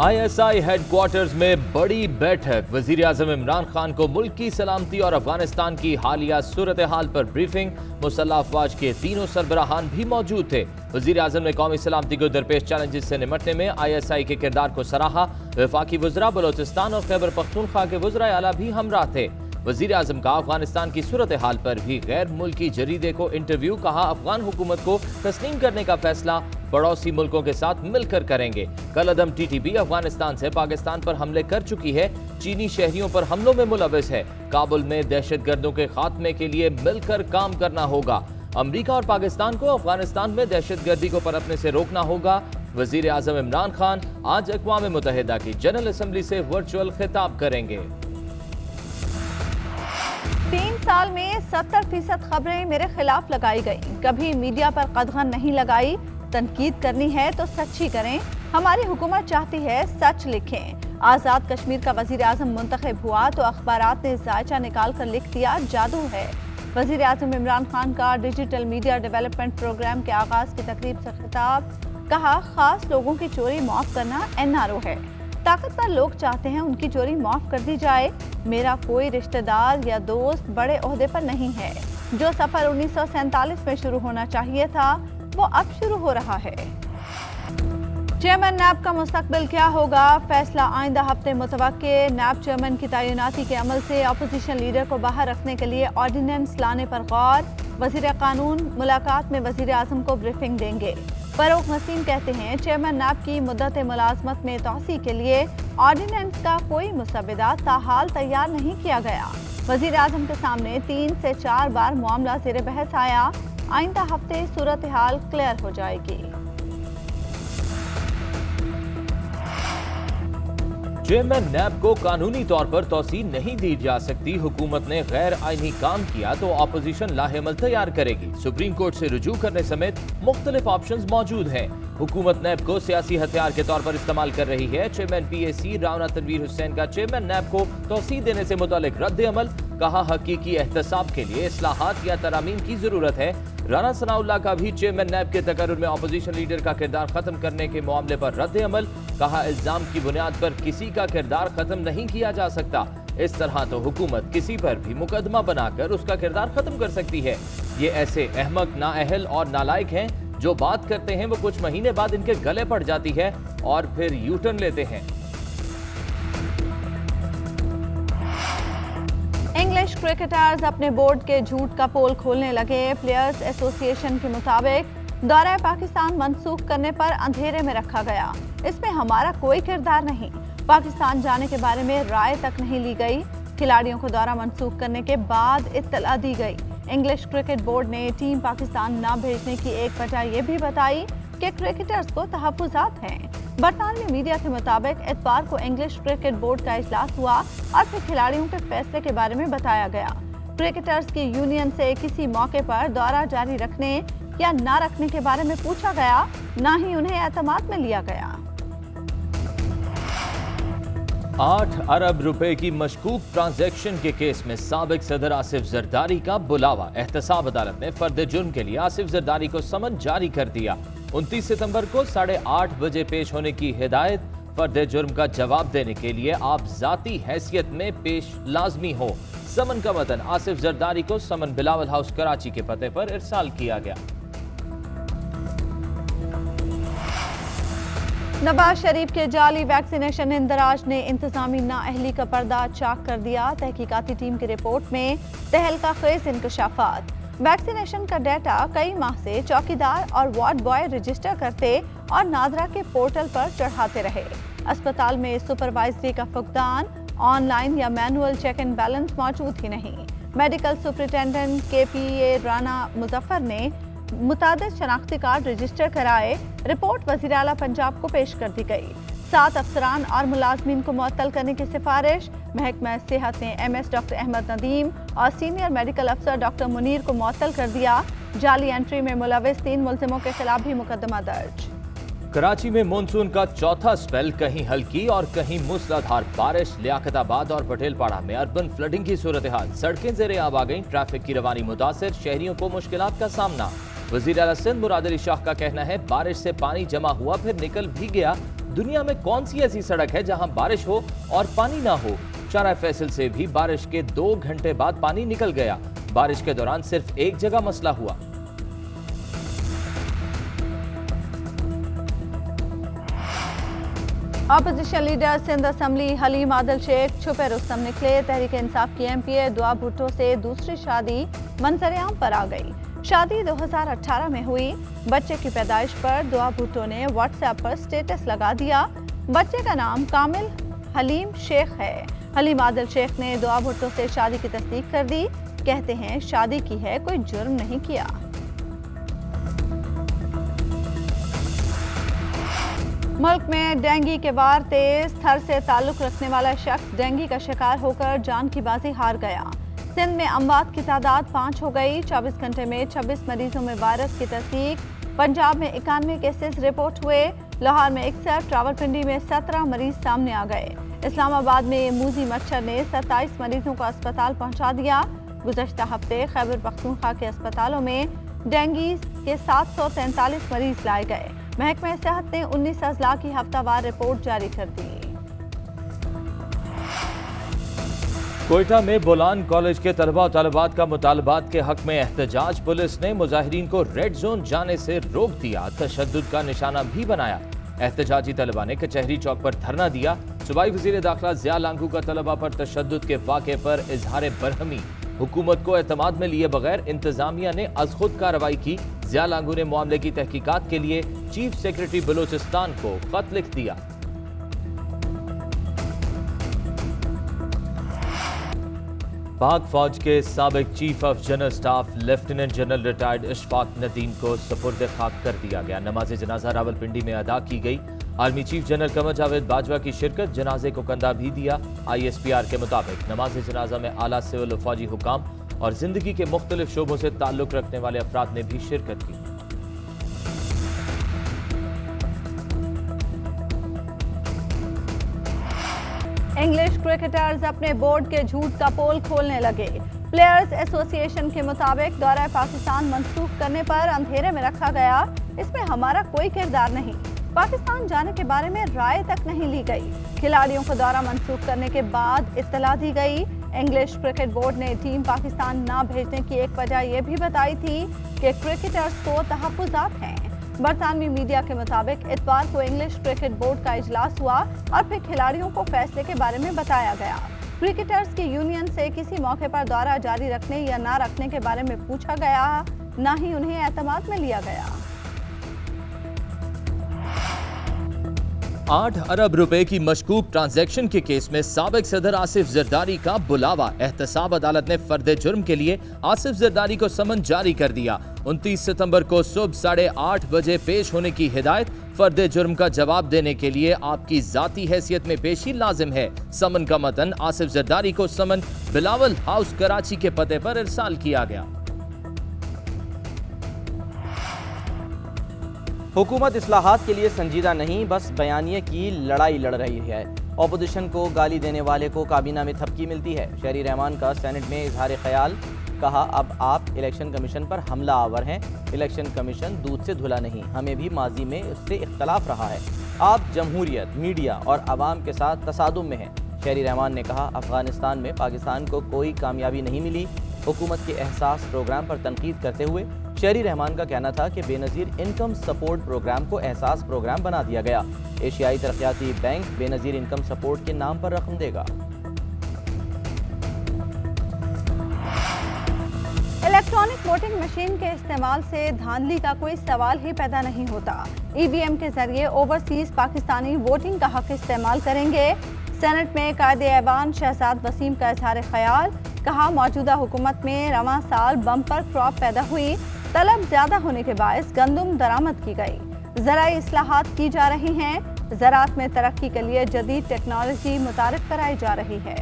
ISI headquarters में बड़ी बैठक। वजीर आजम इमरान खान को मुल्क की सलामती और अफगानिस्तान की हालिया सूरत हाल पर ब्रीफिंग। मुसल्लह अफवाज के तीनों सरबराहान भी मौजूद थे। वजीर आजम ने कौमी सलामती को दरपेश चैलेंजेस से निपटने में ISI के किरदार को सराहा। वफाकी वज़रा, बलोचिस्तान और खैबर पख्तूनख्वा के वज़रा आला भी हमराह थे। वजीर आजम का अफगानिस्तान की सूरत हाल पर भी गैर मुल्की जरीदे को इंटरव्यू। कहा, अफगान हुकूमत को तस्लीम करने का फैसला पड़ोसी मुल्कों के साथ मिलकर करेंगे। कल अदम TTP अफगानिस्तान से पाकिस्तान पर हमले कर चुकी है, चीनी शहरियों पर हमलों में मुलविस है। काबुल में दहशतगर्दों के खात्मे के लिए मिलकर काम करना होगा। अमरीका और पाकिस्तान को अफगानिस्तान में दहशतगर्दी को पनपने से रोकना होगा। वजीर आजम इमरान खान आज अक़वाम मुत्तहिदा की जनरल असम्बली से वर्चुअल खिताब करेंगे। 3 साल में 70% खबरें मेरे खिलाफ लगाई गई। कभी मीडिया पर कदगन नहीं लगाई। तनकीद करनी है तो सच्ची करें। हमारी हुकूमत चाहती है सच लिखें। आज़ाद कश्मीर का वजीर आज़म मुंतखब हुआ तो अखबारात ने जायचा निकाल कर लिख दिया जादू है। वजीर आज़म इमरान खान का डिजिटल मीडिया डेवलपमेंट प्रोग्राम के आगाज़ की तकरीब से खिताब। कहा, खास लोगों की चोरी माफ़ करना NRO है। ताकतवर लोग चाहते हैं उनकी चोरी माफ़ कर दी जाए। मेरा कोई रिश्तेदार या दोस्त बड़े ओहदे पर नहीं है। जो सफ़र 1947 में शुरू होना चाहिए था वो अब शुरू हो रहा है। चेयरमैन नैब का मुस्तकबिल क्या होगा? फैसला आइंदा हफ्ते मुतवक्के। नैब चेयरमैन की तैनाती के अमल से अपोजिशन लीडर को बाहर रखने के लिए ऑर्डिनेंस लाने पर गौर। वजीर कानून मुलाकात में वजीर आजम को ब्रीफिंग देंगे। फरूक नसीम कहते हैं, चेयरमैन नैब की मुद्दत मुलाजमत में तौसी के लिए ऑर्डिनेंस का कोई मुसव्वदा ताहाल तैयार नहीं किया गया। वजीर आजम के सामने 3 से 4 बार मामला ज़ेर बहस आया। आइंदा हफ्ते सूरत हाल क्लियर हो जाएगी। चेयरमैन नैब को कानूनी तौर पर तौसी नहीं दी जा सकती। हुकूमत ने गैर आईनी काम किया तो अपोजिशन लाहेमल तैयार करेगी। सुप्रीम कोर्ट से रुजू करने समेत मुख्तलिफ ऑप्शंस मौजूद हैं। हुकूमत नैब को सियासी हथियार के तौर पर इस्तेमाल कर रही है। चेयरमैन PAC राना तनवीर हुसैन का चेयरमैन नैब को तौसी देने से मुतालिक रद्द अमल। कहा, हकीकी एहतसाब के लिए इस्लाहात या तरामीम की जरूरत है। राना सनाउल्लाह का भी चेयरमैन नैब के तकर्रुर में अपोजिशन लीडर का किरदार खत्म करने के मामले पर रद्द अमल। कहा, इल्जाम की बुनियाद पर किसी का किरदार खत्म नहीं किया जा सकता। इस तरह तो हुकूमत किसी पर भी मुकदमा बनाकर उसका किरदार खत्म कर सकती है। ये ऐसे अहमक, नाअहल और नालायक हैं जो बात करते हैं वो कुछ महीने बाद इनके गले पड़ जाती है और फिर यूटर्न लेते हैं। इंग्लिश क्रिकेटर्स अपने बोर्ड के झूठ का पोल खोलने लगे। प्लेयर्स एसोसिएशन के मुताबिक दौरा पाकिस्तान मंसूख करने पर अंधेरे में रखा गया। इसमें हमारा कोई किरदार नहीं। पाकिस्तान जाने के बारे में राय तक नहीं ली गई। खिलाड़ियों को दौरा मंसूख करने के बाद इत्तला दी गई। इंग्लिश क्रिकेट बोर्ड ने टीम पाकिस्तान न भेजने की एक वजह यह भी बताई कि क्रिकेटर्स को तहफ्फुज़ात हैं। बरतानवी मीडिया के मुताबिक इतवार को इंग्लिश क्रिकेट बोर्ड का इजलास हुआ और फिर खिलाड़ियों के फैसले के बारे में बताया गया। क्रिकेटर्स की यूनियन से किसी मौके पर दौरा जारी रखने या न रखने के बारे में पूछा गया, न ही उन्हें एतमाद में लिया गया। 8 अरब रुपए की मशकूक ट्रांजैक्शन के केस में साबिक सदर आसिफ जरदारी का बुलावा। एहतसाब अदालत ने फर्द जुर्म के लिए आसिफ जरदारी को समन जारी कर दिया। 29 सितंबर को 8:30 बजे पेश होने की हिदायत। फर्द जुर्म का जवाब देने के लिए आप जाती हैसियत में पेश लाजमी हो। समन का मतन आसिफ जरदारी को समन बिलावल हाउस कराची के पते पर इरसाल किया गया। नवाज शरीफ के जाली वैक्सीनेशन इंदराज ने इंतजामी नाअहली का पर्दा चाक कर दिया। तहकीकाती टीम की रिपोर्ट में तहलका खेज इंकशाफात। वैक्सीनेशन का डाटा कई माह से चौकीदार और वार्ड बॉय रजिस्टर करते और नादरा के पोर्टल पर चढ़ाते रहे। अस्पताल में सुपरवाइजरी का फुकदान ऑनलाइन या मैनुअल चेक एंड बैलेंस मौजूद ही नहीं। Medical superintendent KPA Rana Muzaffar ने मुतादिद शनाख्ती कार्ड रजिस्टर कराए। रिपोर्ट वज़ीर आला पंजाब को पेश कर दी गई। 7 अफसरान और मुलाजमीन को मुअत्तल करने की सिफारिश। महकमा सेहत ने MS डॉक्टर अहमद नदीम और सीनियर मेडिकल अफसर डॉक्टर मुनीर को मुअत्तल कर दिया। जाली एंट्री में मुलविस 3 मुल्जिमों के खिलाफ भी मुकदमा दर्ज। कराची में मानसून का चौथा स्पेल, कहीं हल्की और कहीं मूसलाधार बारिश। लियाकताबाद और पटेलपाड़ा में अर्बन फ्लडिंग की सूरत हाल। सड़कें ज़ेरे आब आ गईं, ट्रैफिक की रवानी मुतासिर, शहरियों को मुश्किलात का सामना। वज़ीर आला सिंध मुराद अली शाह का कहना है, बारिश से पानी जमा हुआ फिर निकल भी गया, दुनिया में कौन सी ऐसी सड़क है जहां बारिश हो और पानी ना हो? शारा फैसल से भी बारिश के 2 घंटे बाद पानी निकल गया। बारिश के दौरान सिर्फ एक जगह मसला हुआ। Opposition leader Sindh assembly Haleem Adil Sheikh छुपे रुस्तम निकले। तहरीक इंसाफ की एमपीए दुआ भुट्टो से दूसरी शादी मंजरेआम पर आ गई। शादी 2018 में हुई। बच्चे की पैदाइश पर दुआ भुट्टो ने व्हाट्सएप पर स्टेटस लगा दिया। बच्चे का नाम कामिल हलीम शेख है। हलीम आदिल शेख ने दुआ भुट्टो से शादी की तस्दीक कर दी। कहते हैं शादी की है, कोई जुर्म नहीं किया। मुल्क में डेंगू के वार तेज। थर से ताल्लुक रखने वाला शख्स डेंगू का शिकार होकर जान की बाजी हार गया। सिंध में अमवात की तादाद 5 हो गई। 24 घंटे में 26 मरीजों में वायरस की तस्दीक। पंजाब में 91 केसेस रिपोर्ट हुए। लाहौर में 61, रावलपिंडी में 17 मरीज सामने आ गए। इस्लामाबाद में मूजी मच्छर ने 27 मरीजों को अस्पताल पहुंचा दिया। गुज़श्ता हफ्ते खैबर पख्तूनख्वा के अस्पतालों में डेंगू के 743 मरीज लाए गए। महकमा सेहत ने 19 अजला की हफ्तावार रिपोर्ट जारी कर दी। कोयटा में बोलान कॉलेज के तलबा और तलबात का मुतालबात के हक में एहतजाज। पुलिस ने मुजाहिरीन को रेड जोन जाने से रोक दिया। तशद्दुद का निशाना भी बनाया। एहतजाजी तलबा ने कचहरी चौक पर धरना दिया। सूबाई वज़ीर दाखिला ज़िया लांगू का तलबा पर तशद्दुद के वाक़े पर इजहार बरहमी। हुकूमत को एतमाद में लिए बगैर इंतजामिया ने अज खुद कार्रवाई की। ज़िया लांगू ने मामले की तहकीकात के लिए चीफ सेक्रेटरी बलूचिस्तान को खत लिख दिया। पाक फौज के साबिक chief of general staff lieutenant general retired Ishfaq Nadeem को सुपुर्द खाक कर दिया गया। नमाज जनाजा रावलपिंडी में अदा की गई। Army chief general Qamar Javed Bajwa की शिरकत। जनाजे को कंधा भी दिया। ISPR के मुताबिक नमाज जनाजा में आला सिविल और फौजी हुकाम और जिंदगी के मुख्तलिफ शोबों से ताल्लुक रखने वाले अफराद ने भी शिरकत की। इंग्लिश क्रिकेटर्स अपने बोर्ड के झूठ का पोल खोलने लगे। प्लेयर्स एसोसिएशन के मुताबिक दौरा पाकिस्तान मंसूख करने पर अंधेरे में रखा गया। इसमें हमारा कोई किरदार नहीं। पाकिस्तान जाने के बारे में राय तक नहीं ली गई। खिलाड़ियों को दौरा मंसूख करने के बाद इत्तला दी गई। इंग्लिश क्रिकेट बोर्ड ने टीम पाकिस्तान ना भेजने की एक वजह यह भी बताई थी कि क्रिकेटर्स को तहफ्फुज़ात हैं। बरतानवी मीडिया के मुताबिक इतवार को इंग्लिश क्रिकेट बोर्ड का इजलास हुआ और फिर खिलाड़ियों को फैसले के बारे में बताया गया। क्रिकेटर्स की यूनियन से किसी मौके पर दौरा जारी रखने या ना रखने के बारे में पूछा गया, ना ही उन्हें एतमाद में लिया गया। 8 अरब रुपए की मशकूक ट्रांजैक्शन के केस में साबिक सदर आसिफ जरदारी का बुलावा। एहतसाब अदालत ने फर्द जुर्म के लिए आसिफ जरदारी को समन जारी कर दिया। 29 सितंबर को सुबह 8:30 बजे पेश होने की हिदायत। फर्द जुर्म का जवाब देने के लिए आपकी जाती हैसियत में पेशी लाजिम है। समन का मतन आसिफ जरदारी को समन बिलावल हाउस कराची के पते पर इरसाल किया गया। हुकूमत इस्लाहात के लिए संजीदा नहीं, बस बयानिए की लड़ाई लड़ रही है। अपोजिशन को गाली देने वाले को काबीना में थपकी मिलती है। शहरी रहमान का सेनेट में इजहार ख्याल। कहा, अब आप इलेक्शन कमीशन पर हमला आवर हैं। इलेक्शन कमीशन दूध से धुला नहीं, हमें भी माजी में उससे इख्तलाफ रहा है। आप जमहूरियत, मीडिया और अवाम के साथ तसादुम में हैं। शहरी रहमान ने कहा, अफगानिस्तान में पाकिस्तान को कोई कामयाबी नहीं मिली। हुकूमत के एहसास प्रोग्राम पर तनकीद करते हुए शहरी रहमान का कहना था कि बेनज़ीर इनकम सपोर्ट प्रोग्राम को एहसास प्रोग्राम बना दिया गया। एशियाई तरक्याती बैंक बेनज़ीर इनकम सपोर्ट के नाम पर रकम देगा। इलेक्ट्रॉनिक वोटिंग मशीन के इस्तेमाल से धांधली का कोई सवाल ही पैदा नहीं होता। EVM के जरिए ओवरसीज पाकिस्तानी वोटिंग का हक इस्तेमाल करेंगे। सेनेट में कायदे ऐवान शहजाद वसीम का इजहार ख्याल। कहा, मौजूदा हुकूमत में रवां साल बम्पर क्रॉप पैदा हुई। तलब ज्यादा होने के बायस गंदुम दरामद की गई। ज़राई इस्लाहात की जा रही हैं। ज़राअत में तरक्की के लिए जदीद टेक्नोलॉजी मुतारिफ कराई जा रही है।